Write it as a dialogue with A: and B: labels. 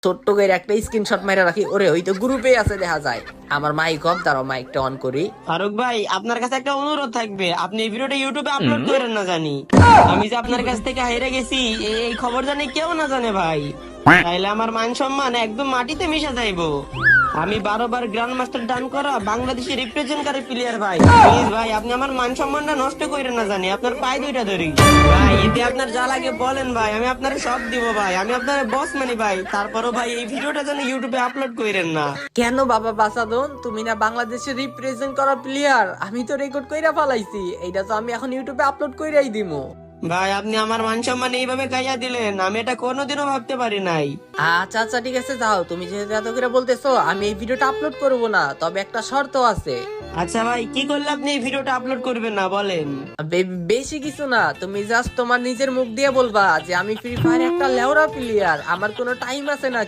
A: ছোট্ট করে একটা স্ক্রিনশট মাইরা রাখি। ওরে ওই তো গ্রুপে আছে দেখা যায়। আমার মাইক অফ, দাঁড়াও মাইকটা অন করি।
B: ফারুক ভাই, আপনার কাছে একটা অনুরোধ থাকবে, আপনি এই ভিডিওটা ইউটিউবে আপলোড করেন না জানি। আমি যে আপনার কাছ থেকে হেরে গেছি এই খবর জানি কেউ না জানে ভাই, তাইলে আমার মান সম্মান একদম মাটিতে মিশে যাইবো। আমি 12 বার গ্র্যান্ড মাস্টার ডান করা বাংলাদেশের রিপ্রেজেন্টকারী প্লেয়ার ভাই। প্লিজ ভাই, আপনি আমার মান সম্মানটা নষ্ট করেন না জানি, আপনার পায়ে দুইটা ধরি ভাই। এতে আপনার যা লাগে বলেন ভাই, আমি আপনার সব দিব ভাই, আমি আপনার বস মানি ভাই। তারপরও ভাই এই ভিডিওটা যেন ইউটিউবে আপলোড করেন না।
A: কেন বাবা বাসাদন, তুমি না বাংলাদেশের রিপ্রেজেন্ট করা প্লেয়ার? আমি তো রেকর্ড কইরা ফালাইছি, এইটা তো আমি এখন ইউটিউবে আপলোড কইরাই দিমু।
B: ভাই আপনি আমার মান সম্মান এইভাবে খাইয়া দিলেন, আমি এটা কোনোদিনও ভাবতে পারি নাই।
A: আচ্ছা আচ্ছা ঠিক আছে, যাও, তুমি যেহেতু এত করে বলতেছো আমি এই ভিডিওটা আপলোড করব না, তবে একটা শর্ত আছে।
B: আচ্ছা ভাই, কি করলে আপনি এই ভিডিওটা আপলোড করবেন না বলেন?
A: বেশি কিছু না, তুমি জাস্ট তোমার নিজের মুখ দিয়ে বলবা যে আমি ফ্রি ফায়ার একটা লেওরা প্লেয়ার, আমার কোনো টাইম আছে না।